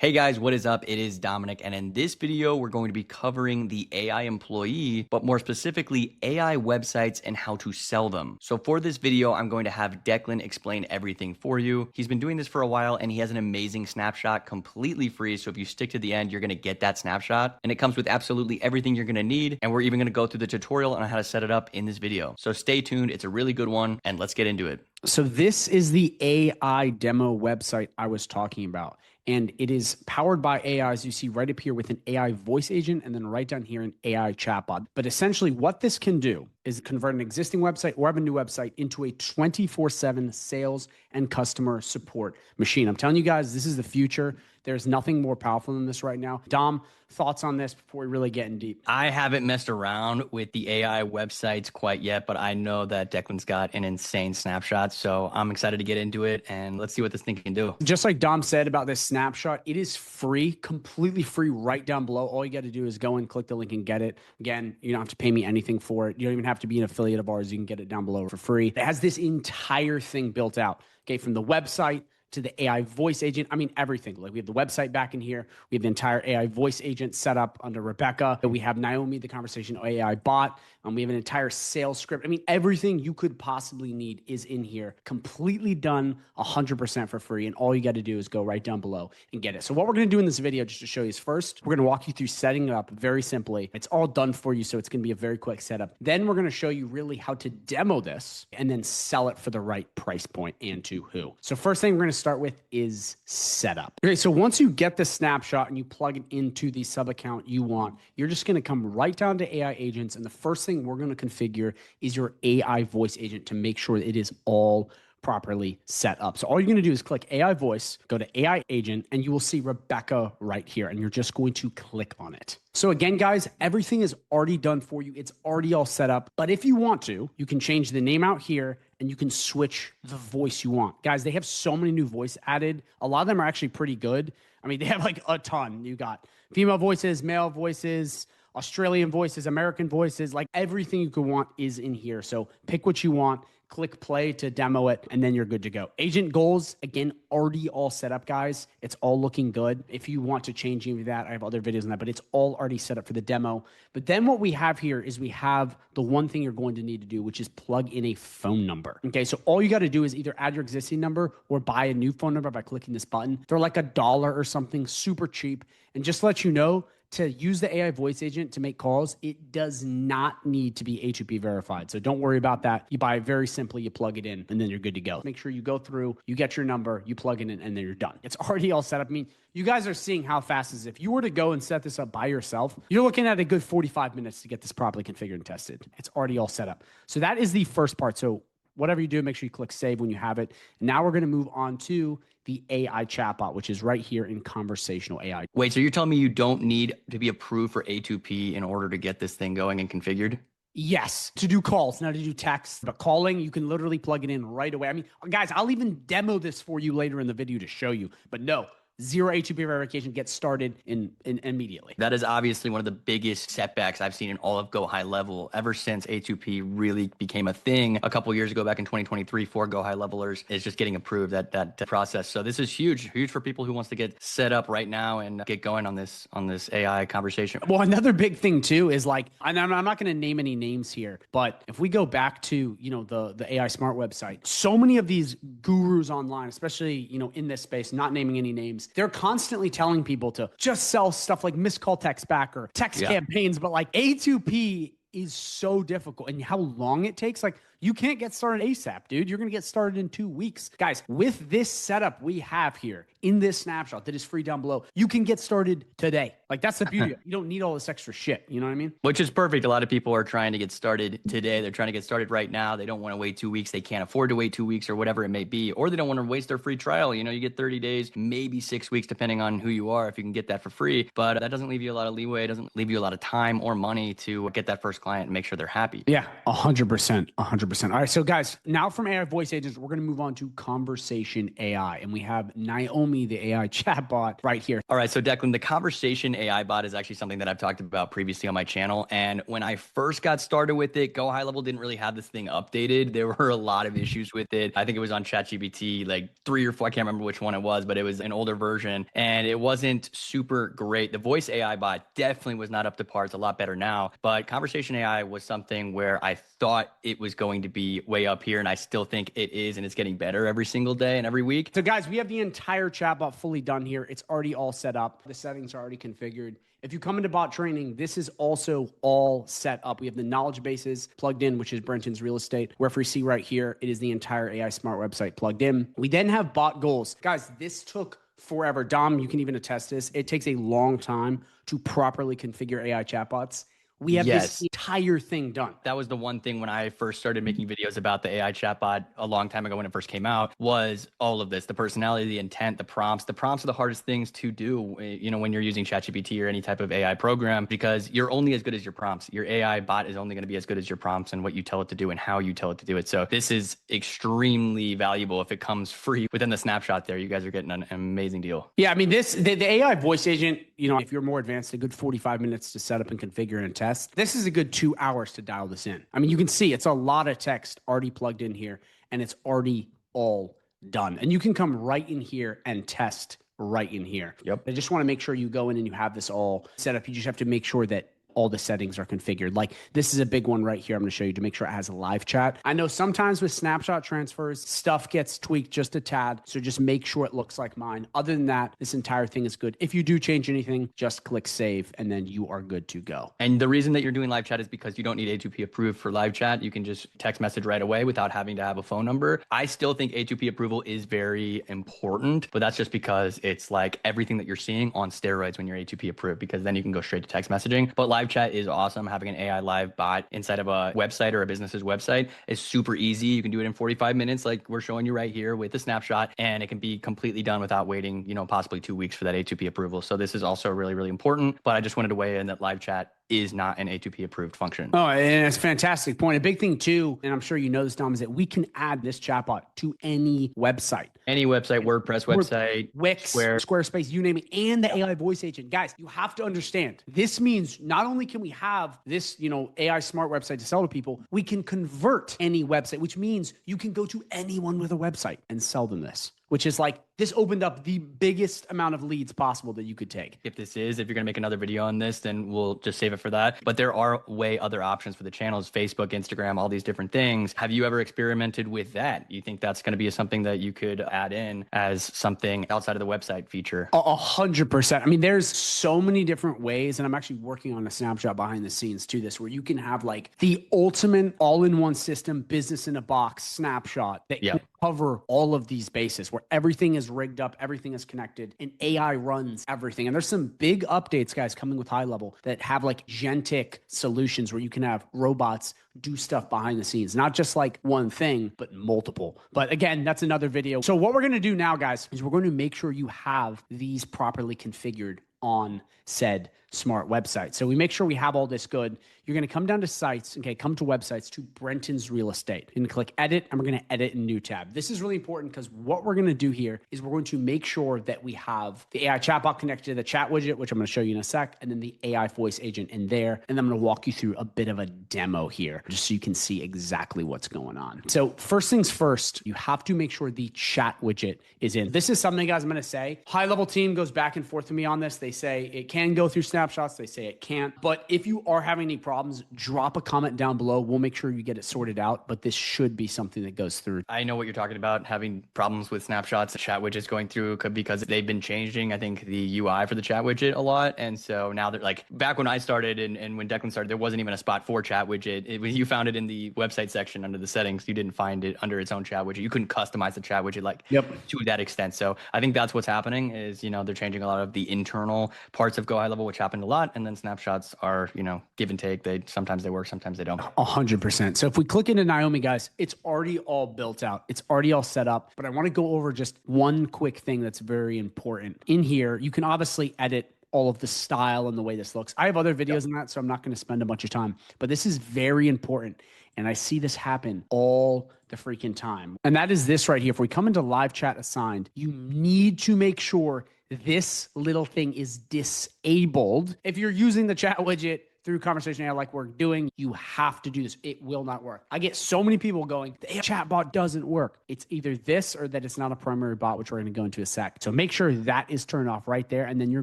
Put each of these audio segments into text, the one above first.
Hey guys, what is up? It is Dominic, and in this video, we're going to be covering the AI employee, but more specifically, AI websites and how to sell them. So for this video, I'm going to have Declan explain everything for you. He's been doing this for a while, and he has an amazing snapshot completely free. So if you stick to the end, you're going to get that snapshot, and it comes with absolutely everything you're going to need. And we're even going to go through the tutorial on how to set it up in this video. So stay tuned. It's a really good one, and let's get into it. So this is the AI demo website I was talking about. And it is powered by AI, as you see right up here with an AI voice agent, and then right down here an AI chatbot. But essentially what this can do is convert an existing website or have a new website into a 24/7 sales and customer support machine. I'm telling you guys, this is the future. There's nothing more powerful than this right now. Dom, thoughts on this before we really get in deep? I haven't messed around with the AI websites quite yet, but I know that Declan's got an insane snapshot. So I'm excited to get into it, and let's see what this thing can do. Just like Dom said about this snapshot, it is free, completely free right down below. All you got to do is go and click the link and get it. Again, you don't have to pay me anything for it. You don't even have to be an affiliate of ours. You can get it down below for free. It has this entire thing built out, okay, from the website to the AI voice agent. I mean, everything. Like, we have the website back in here. We have the entire AI voice agent set up under Rebecca. We have Naomi, the conversational AI bot. We have an entire sales script. I mean, everything you could possibly need is in here, completely done 100% for free. And all you got to do is go right down below and get it. So what we're going to do in this video, just to show you, is first, we're going to walk you through setting it up very simply. It's all done for you, so it's going to be a very quick setup. Then we're going to show you really how to demo this and then sell it for the right price point and to who. So first thing we're going to start with is setup. Okay, so once you get the snapshot and you plug it into the sub account you want, you're just going to come right down to AI agents, and the first thing we're going to configure is your AI voice agent to make sure it is all properly set up. So all you're going to do is click AI voice, go to AI agent, and you will see Rebecca right here, and you're just going to click on it. So again, guys, everything is already done for you. It's already all set up. But if you want to, you can change the name out here and you can switch the voice you want. Guys, they have so many new voice added. A lot of them are actually pretty good. I mean, they have like a ton. You got female voices, male voices, Australian voices, American voices, like everything you could want is in here. So pick what you want, click play to demo it, and then you're good to go. Agent goals, again, already all set up, guys. It's all looking good. If you want to change any of that, I have other videos on that, but it's all already set up for the demo. But then what we have here is we have the one thing you're going to need to do, which is plug in a phone number. Okay, so all you got to do is either add your existing number or buy a new phone number by clicking this button. They're like $1 or something, super cheap. And just to let you know, to use the AI voice agent to make calls, it does not need to be A2P verified. So don't worry about that. You buy it very simply, you plug it in, and then you're good to go. Make sure you go through, you get your number, you plug it in, and then you're done. It's already all set up. I mean, you guys are seeing how fast this is. If you were to go and set this up by yourself, you're looking at a good 45 minutes to get this properly configured and tested. It's already all set up. So that is the first part. So whatever you do, make sure you click save when you have it. Now we're going to move on to the AI chatbot, which is right here in conversational AI. Wait, so you're telling me you don't need to be approved for A2P in order to get this thing going and configured? Yes, to do calls, not to do text, but calling, you can literally plug it in right away. I mean, guys, I'll even demo this for you later in the video to show you, but no. Zero A2P verification gets started in immediately. That is obviously one of the biggest setbacks I've seen in all of GoHighLevel ever since A2P really became a thing a couple years ago, back in 2023, for GoHighLevelers, is just getting approved, that process. So this is huge for people who wants to get set up right now and get going on this AI conversation. Well, another big thing too is like, and I'm not going to name any names here, but if we go back to, the AI Smart website, so many of these gurus online, especially, in this space, not naming any names, they're constantly telling people to just sell stuff like missed call text back or text campaigns, but like A2P is so difficult, and how long it takes. Like, you can't get started ASAP, dude. You're going to get started in 2 weeks. Guys, with this setup we have here in this snapshot that is free down below, you can get started today. Like, that's the beauty. You don't need all this extra shit. You know what I mean? Which is perfect. A lot of people are trying to get started today. They're trying to get started right now. They don't want to wait 2 weeks. They can't afford to wait 2 weeks or whatever it may be. Or they don't want to waste their free trial. You get 30 days, maybe 6 weeks, depending on who you are, if you can get that for free. But that doesn't leave you a lot of leeway. It doesn't leave you a lot of time or money to get that first client and make sure they're happy. Yeah, 100%. 100%. 100%. All right. So, guys, now from AI voice agents, we're going to move on to conversation AI. And we have Naomi, the AI chatbot, right here. All right, so Declan, the conversation AI bot is actually something that I've talked about previously on my channel. And when I first got started with it, GoHighLevel didn't really have this thing updated. There were a lot of issues with it. I think it was on ChatGPT, like 3 or 4, I can't remember which one it was, but it was an older version and it wasn't super great. The voice AI bot definitely was not up to par. It's a lot better now, but conversation AI was something where I thought it was going to be way up here, and I still think it is, and it's getting better every single day and every week. So, guys, we have the entire chatbot fully done here. It's already all set up. The settings are already configured. If you come into bot training, this is also all set up. We have the knowledge bases plugged in, which is Brenton's real estate. Where if we see right here, it is the entire AI Smart website plugged in. We then have bot goals. Guys, this took forever. Dom, you can even attest this. It takes a long time to properly configure AI chatbots. We have this entire thing done. That was the one thing when I first started making videos about the AI chatbot a long time ago when it first came out, was all of this, the personality, the intent, the prompts. The prompts are the hardest things to do, you know, when you're using ChatGPT or any type of AI program, because you're only as good as your prompts. Your AI bot is only going to be as good as your prompts and what you tell it to do and how you tell it to do it. So this is extremely valuable. If it comes free within the snapshot there, you guys are getting an amazing deal. Yeah, I mean, the AI voice agent, you know, if you're more advanced, a good 45 minutes to set up and configure and test. This is a good 2 hours to dial this in. I mean, you can see it's a lot of text already plugged in here, and it's already all done. And you can come right in here and test right in here. Yep. I just want to make sure you go in and you have this all set up. You just have to make sure that all the settings are configured. Like this is a big one right here. I'm going to show you to make sure it has a live chat. I know sometimes with snapshot transfers, stuff gets tweaked just a tad. So just make sure it looks like mine. Other than that, this entire thing is good. If you do change anything, just click save and then you are good to go. And the reason that you're doing live chat is because you don't need A2P approved for live chat. You can just text message right away without having to have a phone number. I still think A2P approval is very important, but that's just because it's like everything that you're seeing on steroids when you're A2P approved, because then you can go straight to text messaging. But live chat is awesome. Having an AI live bot inside of a website or a business's website is super easy. You can do it in 45 minutes like we're showing you right here with the snapshot, and it can be completely done without waiting, you know, possibly 2 weeks for that A2P approval. So this is also really, really important, but I just wanted to weigh in that live chat is not an A2P approved function. Oh, and it's a fantastic point. A big thing too, and I'm sure you know this, Dom, is that we can add this chatbot to any website. Any website, WordPress website, Wix, Squarespace, you name it, and the AI voice agent. Guys, you have to understand, this means not only can we have this, you know, AI smart website to sell to people, we can convert any website, which means you can go to anyone with a website and sell them this, which is like, this opened up the biggest amount of leads possible that you could take. If you're going to make another video on this, then we'll just save it for that. But there are other options for the channels, Facebook, Instagram, all these different things. Have you ever experimented with that? You think that's going to be something that you could add in as something outside of the website feature? 100%. I mean, there's so many different ways, and I'm actually working on a snapshot behind the scenes to this, where you can have like the ultimate all-in-one system, business in a box snapshot that can cover all of these bases, where everything is rigged up, everything is connected, and AI runs everything. And there's some big updates, guys, coming with HighLevel that have like agentic solutions where you can have robots do stuff behind the scenes, not just like one thing, but multiple. But again, that's another video. So what we're going to do now, guys, is we're going to make sure you have these properly configured on said smart website. So we make sure we have all this good. You're going to come down to sites, okay, come to websites, to Brenton's Real Estate. You're going to click edit, and we're going to edit in new tab. This is really important because what we're going to do here is we're going to make sure that we have the AI chatbot connected to the chat widget, which I'm going to show you in a sec, and then the AI voice agent in there. And then I'm going to walk you through a bit of a demo here, just so you can see exactly what's going on. So first things first, you have to make sure the chat widget is in. This is something, guys, I'm going to say. HighLevel team goes back and forth with me on this. They say it can go through snapshots. They say it can't. But if you are having any problems, drop a comment down below. We'll make sure you get it sorted out, but this should be something that goes through. I know what you're talking about, having problems with snapshots, the chat widgets going through, because they've been changing, I think, the UI for the chat widget a lot. And so now they're like, back when I started and when Declan started, there wasn't even a spot for chat widget. You found it in the website section under the settings. You didn't find it under its own chat widget. You couldn't customize the chat widget to that extent. So I think that's what's happening is, you know, they're changing a lot of the internal parts of GoHighLevel, which happened a lot. And then snapshots are, you know, give and take. Sometimes they work, sometimes they don't. 100%. So if we click into Naomi, guys, it's already all built out. It's already all set up, but I want to go over just one quick thing that's very important. In here, you can obviously edit all of the style and the way this looks. I have other videos on that, so I'm not going to spend a bunch of time, but this is very important. And I see this happen all the freaking time. And that is this right here. If we come into live chat assigned, you need to make sure this little thing is disabled. If you're using the chat widget through Conversation AI like we're doing, you have to do this. It will not work. I get so many people going, the AI chatbot doesn't work. It's either this or that it's not a primary bot, which we're going to go into a sec. So make sure that is turned off right there. And then you're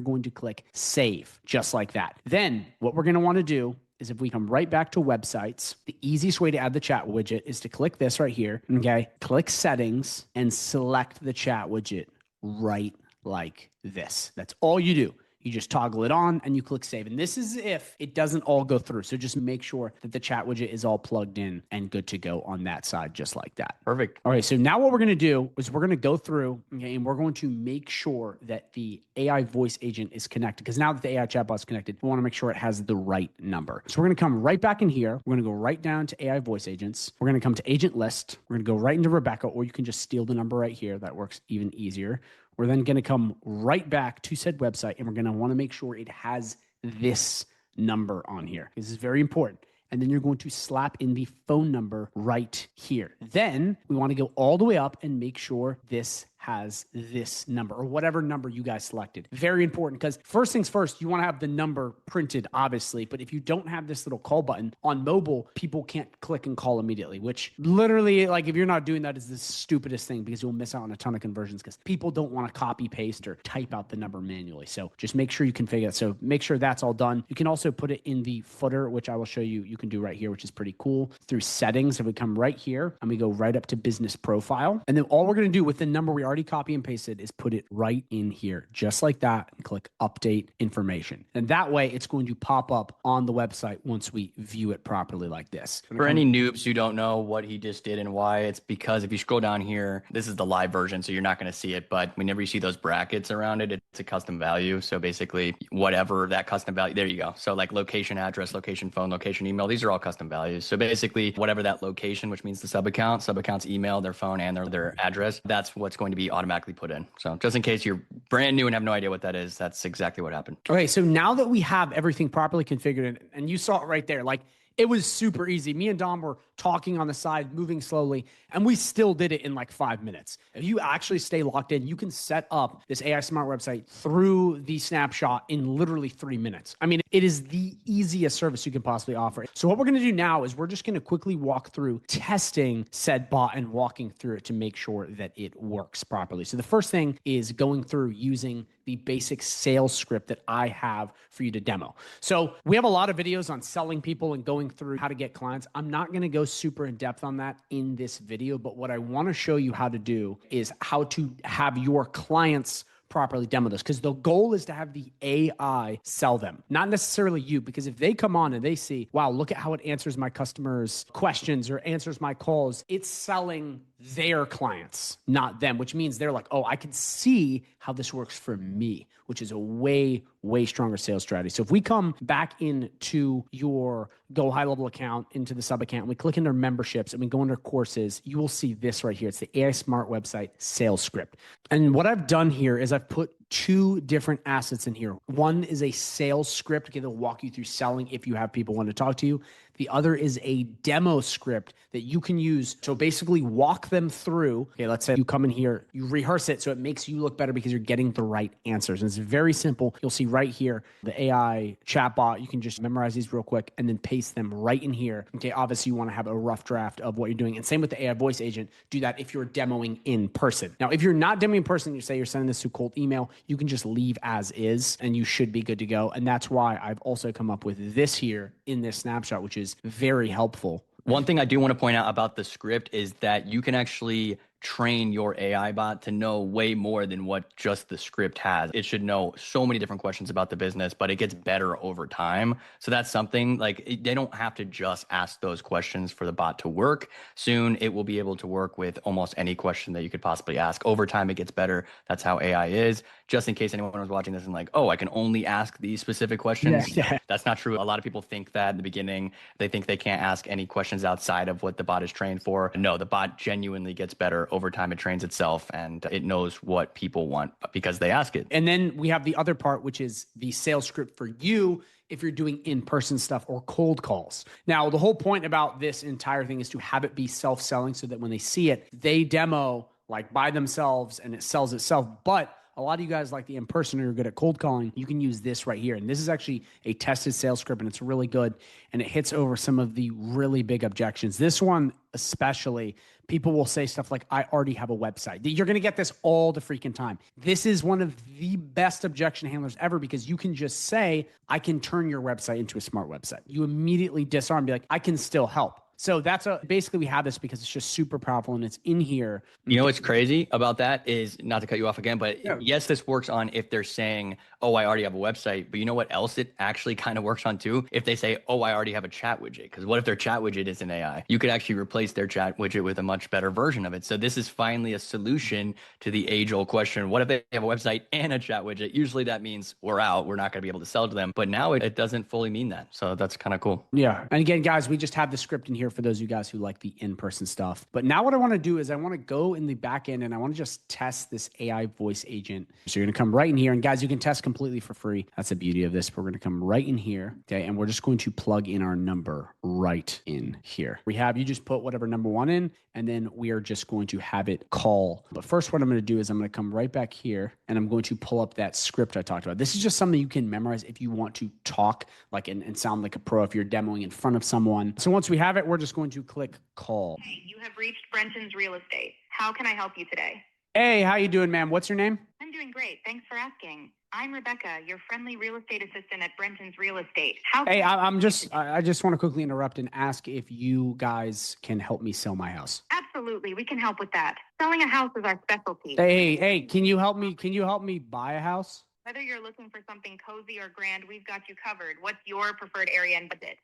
going to click save just like that. Then what we're going to want to do is if we come right back to websites, the easiest way to add the chat widget is to click this right here. Okay. Click settings and select the chat widget right like this. That's all you do. You just toggle it on and you click save. And this is if it doesn't all go through. So just make sure that the chat widget is all plugged in and good to go on that side, just like that. Perfect. All right. So now what we're going to do is we're going to go through, okay, and we're going to make sure that the AI voice agent is connected. Because now that the AI chatbot is connected, we want to make sure it has the right number. So we're going to come right back in here. We're going to go right down to AI voice agents. We're going to come to agent list. We're going to go right into Rebecca, or you can just steal the number right here. That works even easier. We're then going to come right back to said website, and we're going to want to make sure it has this number on here. This is very important. And then you're going to slap in the phone number right here. Then we want to go all the way up and make sure this has this number or whatever number you guys selected. Very important, because first things first, you want to have the number printed, obviously. But if you don't have this little call button on mobile, people can't click and call immediately, which literally, like, if you're not doing that, is the stupidest thing, because you'll miss out on a ton of conversions because people don't want to copy paste or type out the number manually. So just make sure you configure it. So make sure that's all done. You can also put it in the footer, which I will show you. You can do right here, which is pretty cool. Through settings, if we come right here and we go right up to business profile, and then all we're going to do with the number we already copy and pasted is put it right in here, just like that, and click update information. And that way it's going to pop up on the website once we view it properly like this. For any noobs who don't know what he just did and why, it's because if you scroll down here, this is the live version, so you're not going to see it, but whenever you see those brackets around it, it's a custom value. So basically whatever that custom value, there you go. So like location, address, location, phone, location, email, these are all custom values. So basically whatever that location, which means the sub account's email, their phone, and their address, that's what's going to be automatically put in. So just in case you're brand new and have no idea what that is, that's exactly what happened. Okay, so now that we have everything properly configured, and you saw it right there, like, it was super easy. Me and Dom were talking on the side, moving slowly, and we still did it in like 5 minutes. If you actually stay locked in, you can set up this AI Smart website through the snapshot in literally 3 minutes. I mean, it is the easiest service you can possibly offer. So what we're going to do now is we're just going to quickly walk through testing said bot and walking through it to make sure that it works properly. So the first thing is going through using the basic sales script that I have for you to demo. So we have a lot of videos on selling people and going through how to get clients. I'm not going to go super in depth on that in this video, but what I want to show you how to do is how to have your clients properly demo this, because the goal is to have the AI sell them, not necessarily you. Because if they come on and they see, wow, look at how it answers my customers' questions or answers my calls, it's selling their clients, not them, which means they're like, oh, I can see how this works for me, which is a way stronger sales strategy. So if we come back into your GoHighLevel account, into the sub account, and we click into memberships and we go under courses, you will see this right here. It's the AI Smart website sales script. And what I've done here is I've put two different assets in here. One is a sales script. Okay, they'll walk you through selling if you have people want to talk to you. The other is a demo script that you can use to basically walk them through. Okay, let's say you come in here, you rehearse it so it makes you look better because you're getting the right answers. And it's very simple. You'll see right here, the AI chatbot. You can just memorize these real quick and then paste them right in here. Okay, obviously you want to have a rough draft of what you're doing. And same with the AI voice agent. Do that if you're demoing in person. Now, if you're not demoing in person, you say you're sending this through cold email, you can just leave as is and you should be good to go. And that's why I've also come up with this here in this snapshot, which is very helpful. One thing I do want to point out about the script is that you can actually train your AI bot to know way more than what just the script has. It should know so many different questions about the business, but it gets better over time. So that's something like they don't have to just ask those questions for the bot to work. Soon it will be able to work with almost any question that you could possibly ask. Over time, it gets better. That's how AI is. Just in case anyone was watching this and like, oh, I can only ask these specific questions. Yeah. That's not true. A lot of people think that in the beginning. They think they can't ask any questions outside of what the bot is trained for. No, the bot genuinely gets better over time it trains itself and it knows what people want because they ask it. And then we have the other part, which is the sales script for you if you're doing in-person stuff or cold calls. Now, the whole point about this entire thing is to have it be self-selling so that when they see it, they demo like by themselves and it sells itself. But a lot of you guys like the in-person or are good at cold calling, you can use this right here. And this is actually a tested sales script and it's really good. And it hits over some of the really big objections. This one, especially, people will say stuff like, I already have a website. You're going to get this all the freaking time. This is one of the best objection handlers ever because you can just say, I can turn your website into a smart website. You immediately disarm and be like, I can still help. So that's basically we have this because it's just super powerful and it's in here. You know what's crazy about that is, not to cut you off again, but yes, this works on if they're saying, oh, I already have a website. But you know what else it actually kind of works on too? If they say, oh, I already have a chat widget. Because what if their chat widget is an AI? You could actually replace their chat widget with a much better version of it. So this is finally a solution to the age-old question, what if they have a website and a chat widget? Usually that means we're out. We're not going to be able to sell to them. But now it doesn't fully mean that. So that's kind of cool. Yeah. And again, guys, we just have the script in here for those of you guys who like the in-person stuff. But now what I want to do is I want to go in the back end and I want to just test this AI voice agent. So you're going to come right in here. And guys, you can test completely for free. That's the beauty of this. We're going to come right in here. Okay. And we're just going to plug in our number right in here. You just put whatever number one in, and then we are just going to have it call. But first, what I'm going to do is I'm going to come right back here and I'm going to pull up that script I talked about. This is just something you can memorize if you want to talk like and sound like a pro if you're demoing in front of someone. So once we have it, we're just going to click call. Hey, you have reached Brenton's Real Estate. How can I help you today? Hey, how you doing, ma'am? What's your name? I'm doing great. Thanks for asking. I'm Rebecca, your friendly real estate assistant at Brenton's Real Estate. Hey, I just want to quickly interrupt and ask if you guys can help me sell my house. Absolutely, we can help with that. Selling a house is our specialty. Hey, can you help me? Can you help me buy a house? Whether you're looking for something cozy or grand, we've got you covered. What's your preferred area and budget?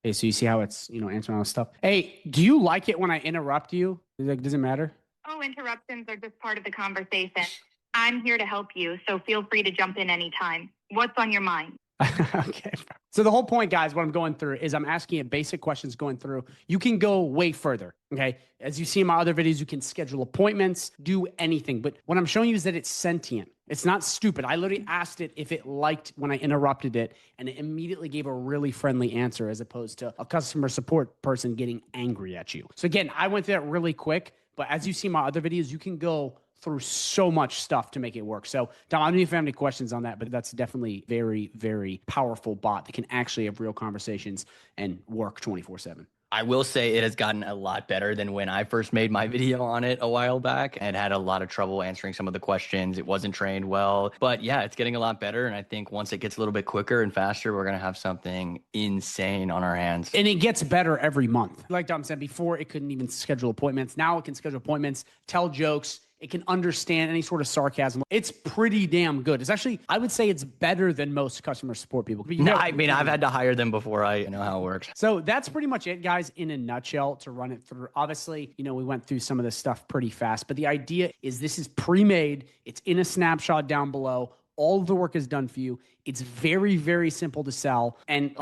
Hey, so you see how it's, answering all this stuff. Hey, do you like it when I interrupt you? Does it matter? Oh, interruptions are just part of the conversation. I'm here to help you, so feel free to jump in anytime. What's on your mind? Okay. So the whole point, guys, what I'm going through is I'm asking it basic questions going through. You can go way further. Okay. As you see in my other videos, you can schedule appointments, do anything. But what I'm showing you is that it's sentient. It's not stupid. I literally asked it if it liked when I interrupted it, and it immediately gave a really friendly answer as opposed to a customer support person getting angry at you. So again, I went through that really quick, but as you see in my other videos, you can go through so much stuff to make it work. So Dom, I don't know if you have any questions on that, but that's definitely very, very powerful bot that can actually have real conversations and work 24/7. I will say it has gotten a lot better than when I first made my video on it a while back and had a lot of trouble answering some of the questions. It wasn't trained well, but yeah, it's getting a lot better. And I think once it gets a little bit quicker and faster, we're going to have something insane on our hands. And it gets better every month. Like Dom said before, it couldn't even schedule appointments. Now it can schedule appointments, tell jokes. It can understand any sort of sarcasm. It's pretty damn good. It's actually, I would say it's better than most customer support people. No, I mean, I've had to hire them before I know how it works. So that's pretty much it, guys, in a nutshell to run it through. Obviously, we went through some of this stuff pretty fast, but the idea is this is pre-made. It's in a snapshot down below. All of the work is done for you. It's very, very simple to sell. And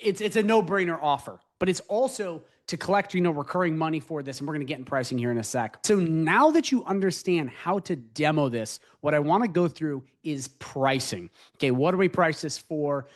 it's a no-brainer offer, but it's also to collect, recurring money for this. And we're going to get in pricing here in a sec. So now that you understand how to demo this, what I want to go through is pricing. Okay. What do we price this for?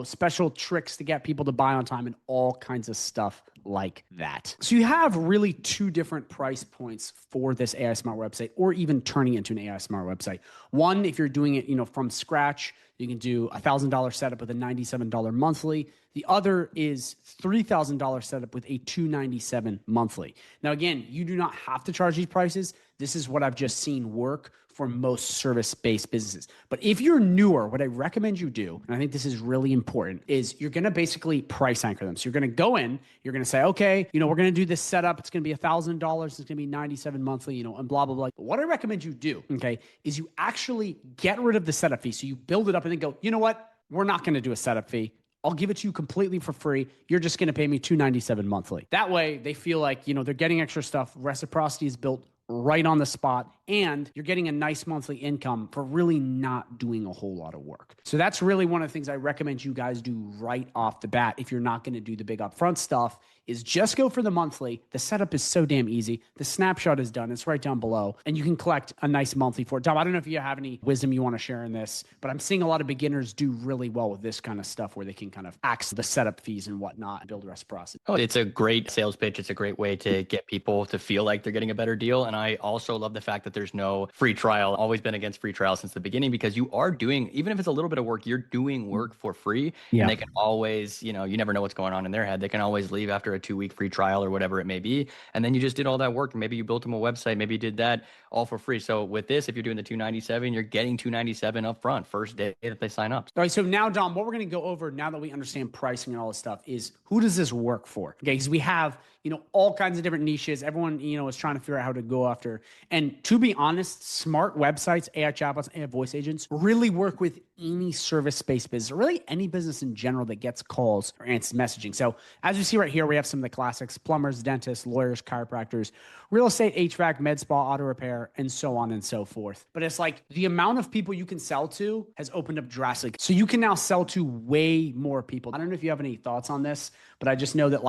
Special tricks to get people to buy on time and all kinds of stuff like that. So you have really two different price points for this AI Smart website, or even turning it into an AI Smart website. One, if you're doing it, from scratch, you can do $1,000 setup with a $97 monthly. The other is $3,000 setup with a $297 monthly. Now, again, you do not have to charge these prices. This is what I've just seen work for most service-based businesses. But if you're newer, what I recommend you do, and I think this is really important, is you're going to basically price anchor them. So you're going to go in, you're going to say, okay, we're going to do this setup. It's going to be $1,000. It's going to be $97 monthly, and blah, blah, blah. But what I recommend you do, okay, is you actually get rid of the setup fee. So you build it up and then go, you know what? We're not going to do a setup fee. I'll give it to you completely for free. You're just going to pay me $297 monthly. That way they feel like, they're getting extra stuff. Reciprocity is built right on the spot, and you're getting a nice monthly income for really not doing a whole lot of work. So that's really one of the things I recommend you guys do right off the bat if you're not going to do the big upfront stuff, is just go for the monthly. The setup is so damn easy. The snapshot is done. It's right down below, and you can collect a nice monthly for it. Tom, I don't know if you have any wisdom you want to share in this, but I'm seeing a lot of beginners do really well with this kind of stuff where they can kind of axe the setup fees and whatnot and build reciprocity. Oh, it's a great sales pitch. It's a great way to get people to feel like they're getting a better deal. And I also love the fact that there's no free trial. Always been against free trial since the beginning, because you are doing, even if it's a little bit of work, you're doing work for free. Yeah. And they can always, you never know what's going on in their head. They can always leave after a 2-week free trial or whatever it may be. And then you just did all that work. Maybe you built them a website. Maybe you did that all for free. So with this, if you're doing the $297, you're getting $297 up front first day that they sign up. All right. So now, Dom, what we're going to go over now that we understand pricing and all this stuff is, who does this work for? Okay. Because we have, all kinds of different niches. Everyone, is trying to figure out how to go after. And to be honest, smart websites, AI chatbots, AI voice agents really work with any service-based business, or really any business in general that gets calls or answers messaging. So as you see right here, we have some of the classics: plumbers, dentists, lawyers, chiropractors, real estate, HVAC, med spa, auto repair, and so on and so forth. But it's like the amount of people you can sell to has opened up drastically. So you can now sell to way more people. I don't know if you have any thoughts on this, but I just know that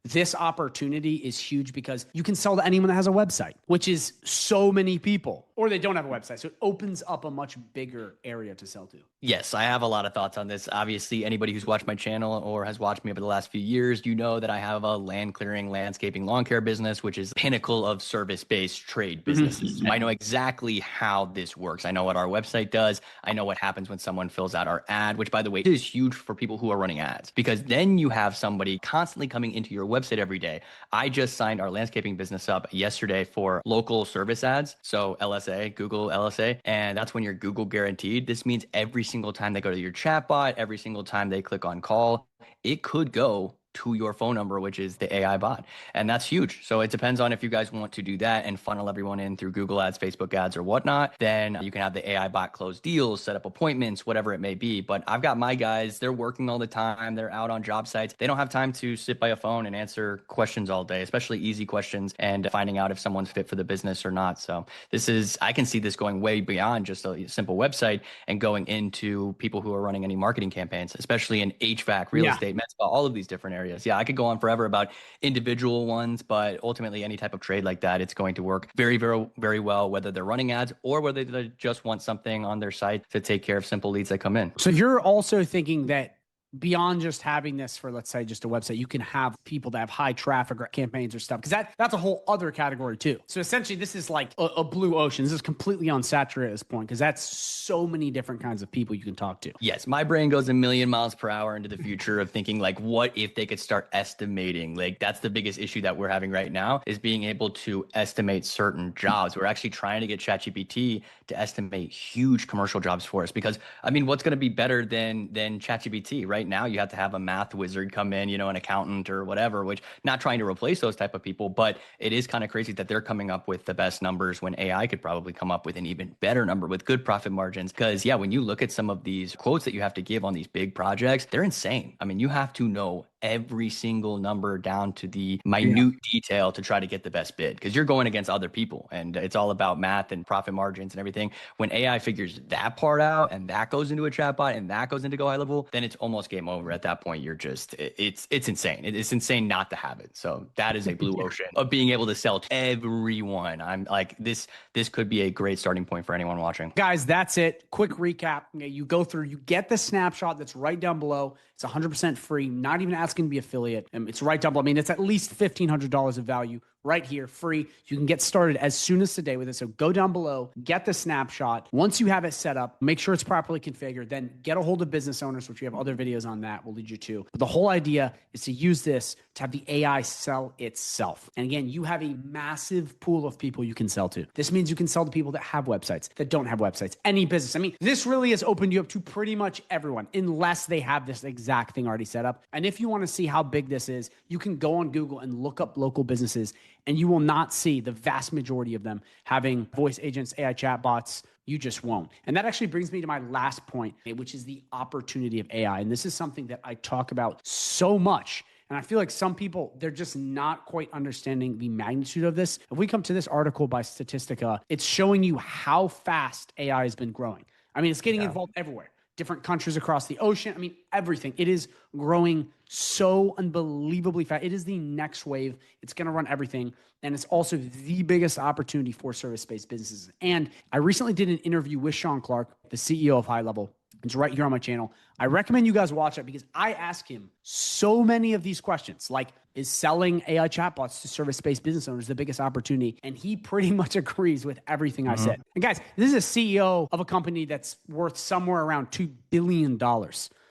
this opportunity is huge because you can sell to anyone that has a website, which is so many people, or they don't have a website. So it opens up a much bigger area to sell to. Yes, I have a lot of thoughts on this. Obviously, anybody who's watched my channel or has watched me over the last few years, you know that I have a land clearing, landscaping, lawn care business, which is the pinnacle of service-based trade businesses. I know exactly how this works. I know what our website does. I know what happens when someone fills out our ad, which, by the way, is huge for people who are running ads, because then you have somebody constantly coming into your website every day. I just signed our landscaping business up yesterday for local service ads. So LSA, Google LSA, and that's when you're Google guaranteed. This means every single time they go to your chatbot, every single time they click on call, it could go to your phone number, which is the AI bot. And that's huge. So it depends on if you guys want to do that and funnel everyone in through Google ads, Facebook ads, or whatnot, then you can have the AI bot close deals, set up appointments, whatever it may be. But I've got my guys, they're working all the time. They're out on job sites. They don't have time to sit by a phone and answer questions all day, especially easy questions and finding out if someone's fit for the business or not. So I can see this going way beyond just a simple website and going into people who are running any marketing campaigns, especially in HVAC, real estate, med spa, all of these different areas. Yeah, I could go on forever about individual ones, but ultimately any type of trade like that, it's going to work very, very, very well, whether they're running ads or whether they just want something on their site to take care of simple leads that come in. So you're also thinking that beyond just having this for, let's say, just a website, you can have people that have high traffic or campaigns or stuff, because that's a whole other category too. So essentially this is like a blue ocean. This is completely unsaturated at this point, because that's so many different kinds of people you can talk to. Yes, my brain goes a million miles per hour into the future of thinking what if they could start estimating? That's the biggest issue that we're having right now, is being able to estimate certain jobs. We're actually trying to get ChatGPT to estimate huge commercial jobs for us, because what's going to be better than ChatGPT? Right now you have to have a math wizard come in, an accountant or whatever, which, not trying to replace those type of people, but it is kind of crazy that they're coming up with the best numbers when AI could probably come up with an even better number with good profit margins. Because when you look at some of these quotes that you have to give on these big projects, they're insane. You have to know every single number down to the minute detail to try to get the best bid, because you're going against other people and it's all about math and profit margins and everything. When AI figures that part out and that goes into a chatbot and that goes into GoHighLevel, then it's almost game over. At that point, it's insane. It's insane not to have it. So that is a blue ocean of being able to sell to everyone. I'm like, this could be a great starting point for anyone watching. Guys, that's it. Quick recap. You go through, you get the snapshot that's right down below. It's 100% free, not even asking to be affiliate. It's right down below. It's at least $1,500 of value right here, free. You can get started as soon as today with it. So go down below, get the snapshot. Once you have it set up, make sure it's properly configured, then get a hold of business owners, which we have other videos on that we'll lead you to. But the whole idea is to use this to have the AI sell itself. And again, you have a massive pool of people you can sell to. This means you can sell to people that have websites, that don't have websites, any business. This really has opened you up to pretty much everyone, unless they have this exact thing already set up. And if you want to see how big this is, you can go on Google and look up local businesses, and you will not see the vast majority of them having voice agents, AI chatbots. You just won't. And that actually brings me to my last point, which is the opportunity of AI. And this is something that I talk about so much And I feel like some people, they're just not quite understanding the magnitude of this. If we come to this article by Statistica, it's showing you how fast AI has been growing. I mean, it's getting involved everywhere. Different countries across the ocean. I mean, everything. It is growing so unbelievably fast. It is the next wave. It's going to run everything. And it's also the biggest opportunity for service-based businesses. And I recently did an interview with Sean Clark, the CEO of High Level. It's right here on my channel. I recommend you guys watch it because I ask him so many of these questions, like, is selling AI chatbots to service-based business owners the biggest opportunity? And he pretty much agrees with everything I said. And guys, this is a CEO of a company that's worth somewhere around $2 billion.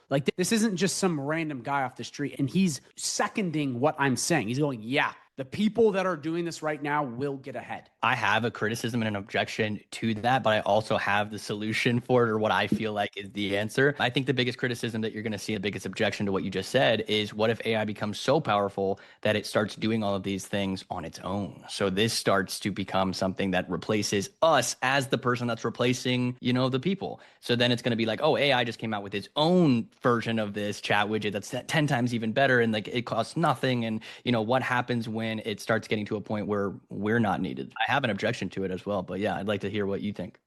Like, this isn't just some random guy off the street. And he's seconding what I'm saying. He's going, yeah, the people that are doing this right now will get ahead. I have a criticism and an objection to that, but I also have the solution for it, or what I feel like is the answer. I think the biggest criticism that you're going to see, the biggest objection to what you just said, is what if AI becomes so powerful that it starts doing all of these things on its own? So this starts to become something that replaces us as the person that's replacing, the people. So then it's going to be like, oh, AI just came out with its own version of this chat widget that's 10 times even better, and like it costs nothing. And what happens when it starts getting to a point where we're not needed? I have an objection to it as well, but yeah, I'd like to hear what you think.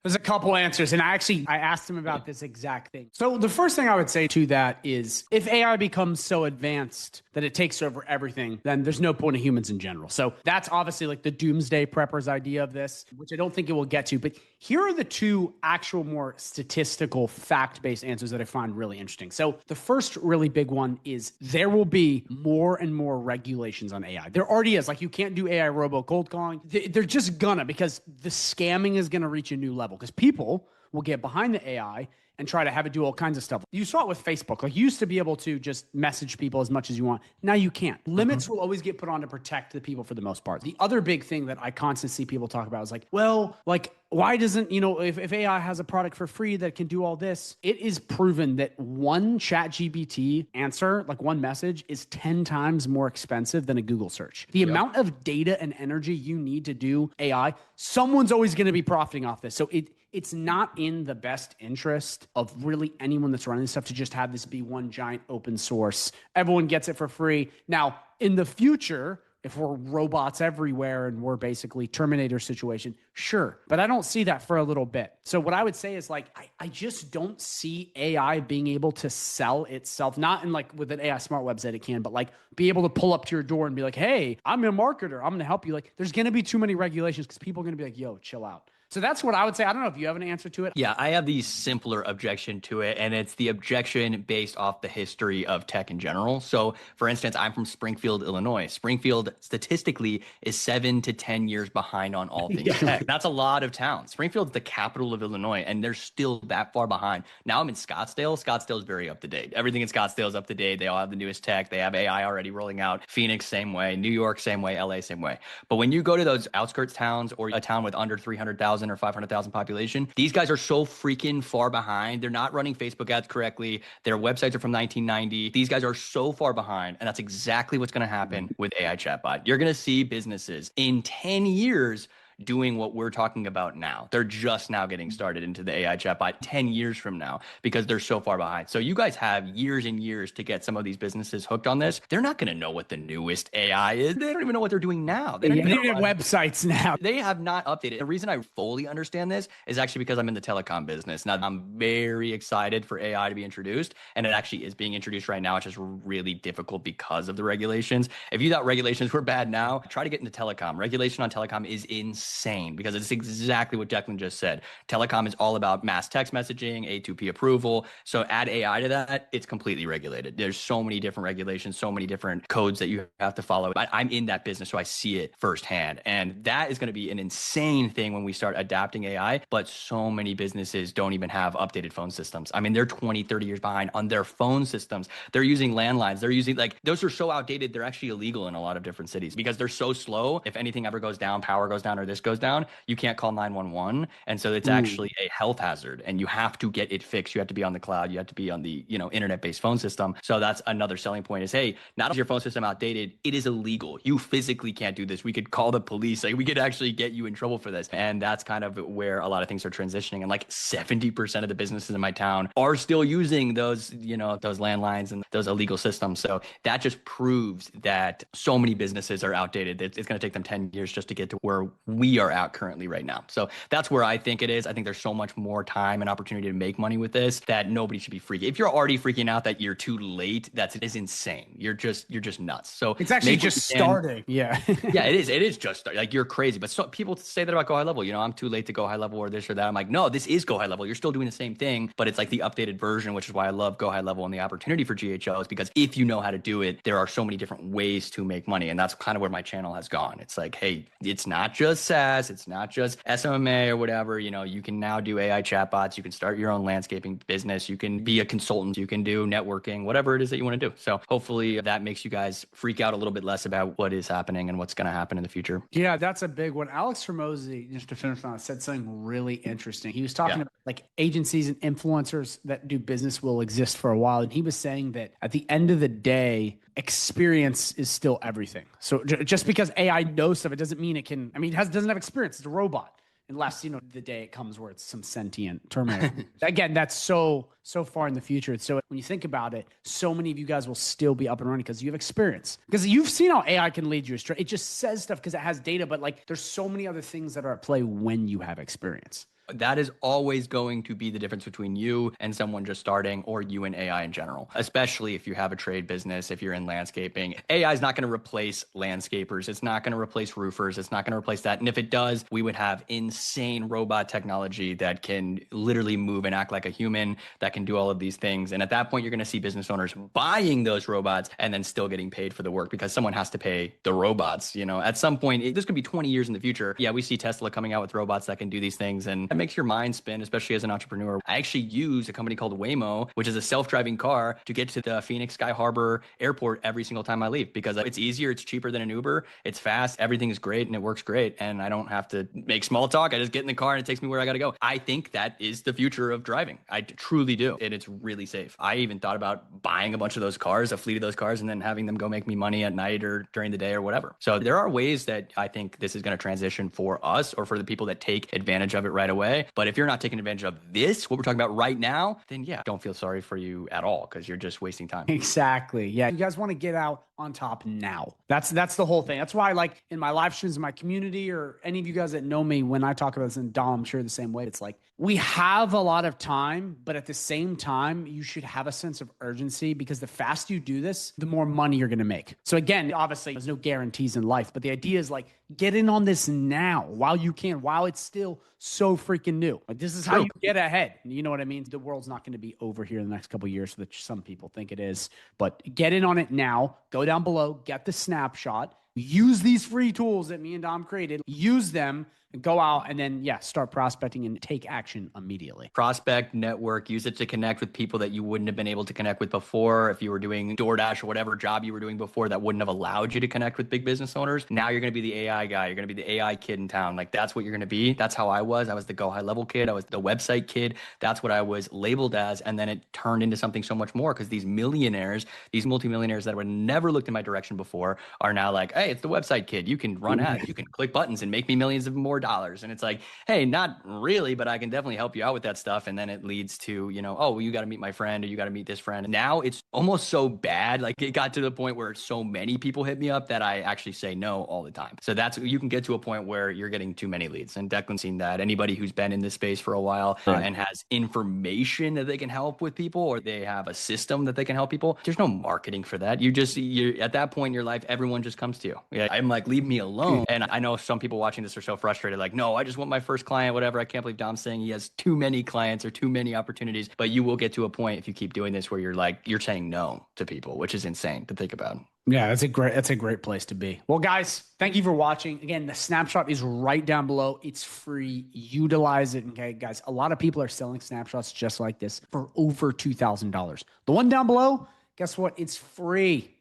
There's a couple answers, and I asked him about this exact thing. So the first thing I would say to that is, if AI becomes so advanced that it takes over everything, then there's no point of humans in general. So that's obviously like the doomsday preppers idea of this, which I don't think it will get to. But here are the two actual more statistical fact-based answers that I find really interesting. So the first really big one is there will be more and more regulations on AI. There already is. Like, you can't do AI robo cold calling. They're just gonna, because the scamming is gonna reach a new level. Because people will get behind the AI and try to have it do all kinds of stuff. You saw it with Facebook. Like, you used to be able to just message people as much as you want. Now you can't. Limits will always get put on to protect the people for the most part. The other big thing that I constantly see people talk about is like, well, like, why doesn't, if AI has a product for free that can do all this, it is proven that one ChatGPT answer, like one message, is 10 times more expensive than a Google search. The amount of data and energy you need to do AI, someone's always going to be profiting off this. So it's not in the best interest of really anyone that's running this stuff to just have this be one giant open source. Everyone gets it for free. Now, in the future, if we're robots everywhere and we're basically Terminator situation, sure. But I don't see that for a little bit. So what I would say is, like, I just don't see AI being able to sell itself, not in like with an AI smart website it can, but like be able to pull up to your door and be like, hey, I'm a marketer, I'm going to help you. Like, there's going to be too many regulations because people are going to be like, yo, chill out. So that's what I would say. I don't know if you have an answer to it. Yeah, I have the simpler objection to it, and it's the objection based off the history of tech in general. So, for instance, I'm from Springfield, Illinois. Springfield, statistically, is 7 to 10 years behind on all things tech. That's a lot of towns. Springfield's the capital of Illinois, and they're still that far behind. Now I'm in Scottsdale. Scottsdale is very up to date. Everything in Scottsdale is up to date. They all have the newest tech. They have AI already rolling out. Phoenix, same way. New York, same way. LA, same way. But when you go to those outskirts towns or a town with under 300,000 or 500,000 population, these guys are so freaking far behind. They're not running Facebook ads correctly. Their websites are from 1990. These guys are so far behind. And that's exactly what's going to happen with AI chatbot. You're going to see businesses in 10 years doing what we're talking about now. They're just now getting started into the AI chatbot 10 years from now because they're so far behind. So you guys have years and years to get some of these businesses hooked on this. They're not going to know what the newest AI is. They don't even know what they're doing now. They don't even have websites now. They have not updated. The reason I fully understand this is actually because I'm in the telecom business. Now, I'm very excited for AI to be introduced, and it actually is being introduced right now. It's just really difficult because of the regulations. If you thought regulations were bad now, try to get into telecom. Regulation on telecom is insane because it's exactly what Declan just said. Telecom is all about mass text messaging, A2P approval. So add AI to that, it's completely regulated. There's so many different regulations, so many different codes that you have to follow. I'm in that business, so I see it firsthand. And that is going to be an insane thing when we start adapting AI. But so many businesses don't even have updated phone systems. I mean, they're 20, 30 years behind on their phone systems. They're using landlines. They're using, like, those are so outdated, they're actually illegal in a lot of different cities because they're so slow. If anything ever goes down, power goes down, or this goes down, you can't call 911. And so it's actually a health hazard and you have to get it fixed. You have to be on the cloud. You have to be on the, internet-based phone system. So that's another selling point is, hey, not only is your phone system outdated, it is illegal. You physically can't do this. We could call the police. Like we could actually get you in trouble for this. And that's kind of where a lot of things are transitioning. And like 70% of the businesses in my town are still using those, those landlines and those illegal systems. So that just proves that so many businesses are outdated. It's going to take them 10 years just to get to where we are at currently right now. So that's where I think it is. I think there's so much more time and opportunity to make money with this that nobody should be freaking. If you're already freaking out that you're too late, that is insane. You're just nuts. So it's actually just starting. Yeah. Yeah, it is. It is just starting. Like you're crazy. But so people say that about GoHighLevel. I'm too late to go high level or this or that. I'm like, no, this is GoHighLevel. You're still doing the same thing, but it's like the updated version, which is why I love GoHighLevel and the opportunity for GHL is because if you know how to do it, there are so many different ways to make money. And that's kind of where my channel has gone. It's like, hey, it's not just SaaS. It's not just SMMA or whatever. You can now do AI chatbots. You can start your own landscaping business. You can be a consultant. You can do networking, whatever it is that you want to do. So hopefully that makes you guys freak out a little bit less about what is happening and what's going to happen in the future. Yeah, that's a big one. Alex Ramosi, just to finish on, said something really interesting. He was talking about like agencies and influencers that do business will exist for a while. And he was saying that at the end of the day, experience is still everything. So just because AI knows stuff, it doesn't mean it can, it doesn't have experience. It's a robot. Unless, the day it comes where it's some sentient Terminator. Again, that's so far in the future. So when you think about it, so many of you guys will still be up and running because you have experience. Because you've seen how AI can lead you astray. It just says stuff because it has data, but like there's so many other things that are at play when you have experience. That is always going to be the difference between you and someone just starting or you and AI in general, especially if you have a trade business, if you're in landscaping. AI is not going to replace landscapers. It's not going to replace roofers. It's not going to replace that. And if it does, we would have insane robot technology that can literally move and act like a human, that can do all of these things. And at that point, you're going to see business owners buying those robots and then still getting paid for the work because someone has to pay the robots. At some point, this could be 20 years in the future. Yeah, we see Tesla coming out with robots that can do these things. And it makes your mind spin, especially as an entrepreneur. I actually use a company called Waymo, which is a self-driving car to get to the Phoenix Sky Harbor airport every single time I leave because it's easier, it's cheaper than an Uber, it's fast, everything is great and it works great. And I don't have to make small talk. I just get in the car and it takes me where I got to go. I think that is the future of driving. I truly do. And it's really safe. I even thought about buying a bunch of those cars, a fleet of those cars, and then having them go make me money at night or during the day or whatever. So there are ways that I think this is going to transition for us or for the people that take advantage of it right away. But if you're not taking advantage of this, what we're talking about right now, then yeah, don't feel sorry for you at all because you're just wasting time. Exactly. Yeah. You guys want to get out on top now. That's the whole thing. That's why, like in my live streams in my community or any of you guys that know me, when I talk about this, and Dom, I'm sure the same way, it's like we have a lot of time, but at the same time, you should have a sense of urgency because the faster you do this, the more money you're going to make. So again, obviously there's no guarantees in life, but the idea is like, get in on this now while you can, while it's still so freaking new. Like this is how you get ahead. You know what I mean? The world's not going to be over here in the next couple of years, which some people think it is, but get in on it now. Go down below, get the snapshot, use these free tools that me and Dom created, use them, go out and then, start prospecting and take action immediately. Prospect, network, use it to connect with people that you wouldn't have been able to connect with before. If you were doing DoorDash or whatever job you were doing before that wouldn't have allowed you to connect with big business owners. Now you're going to be the AI guy. You're going to be the AI kid in town. Like that's what you're going to be. That's how I was. I was the GoHighLevel kid. I was the website kid. That's what I was labeled as. And then it turned into something so much more because these millionaires, these multimillionaires that would never looked in my direction before are now like, hey, it's the website kid. You can run ads. You can click buttons and make me millions of more dollars. And it's like, hey, not really, but I can definitely help you out with that stuff. And then it leads to, oh, well, you got to meet my friend or you got to meet this friend. And now it's almost so bad. Like it got to the point where so many people hit me up that I actually say no all the time. So you can get to a point where you're getting too many leads. And Declan's seen that. Anybody who's been in this space for a while and has information that they can help with people or they have a system that they can help people, there's no marketing for that. You're at that point in your life, everyone just comes to you. Yeah, I'm like, leave me alone. And I know some people watching this are so frustrated, like, no, I just want my first client, whatever. I can't believe Dom's saying he has too many clients or too many opportunities. But you will get to a point if you keep doing this where you're saying no to people, which is insane to think about. Yeah, that's a great place to be. Well, guys, thank you for watching. Again, the snapshot is right down below. It's free. Utilize it. Okay, guys, a lot of people are selling snapshots just like this for over $2,000. The one down below, guess what? It's free.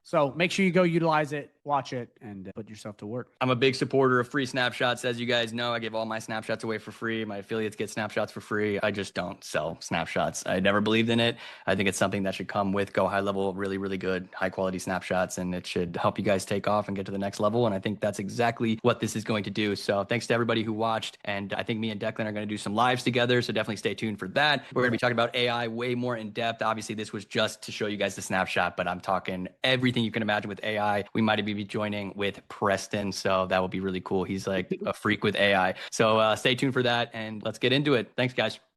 So make sure you go utilize it. watch it, and put yourself to work. I'm a big supporter of free snapshots. As you guys know, I give all my snapshots away for free. My affiliates get snapshots for free. I just don't sell snapshots. I never believed in it. I think it's something that should come with Go High Level, really, really good, high quality snapshots, and it should help you guys take off and get to the next level. And I think that's exactly what this is going to do. So thanks to everybody who watched. And I think me and Declan are going to do some lives together. So definitely stay tuned for that. We're going to be talking about AI way more in depth. Obviously, this was just to show you guys the snapshot, but I'm talking everything you can imagine with AI. We might even be joining with Preston. So that will be really cool. He's like a freak with AI. So stay tuned for that and let's get into it. Thanks, guys.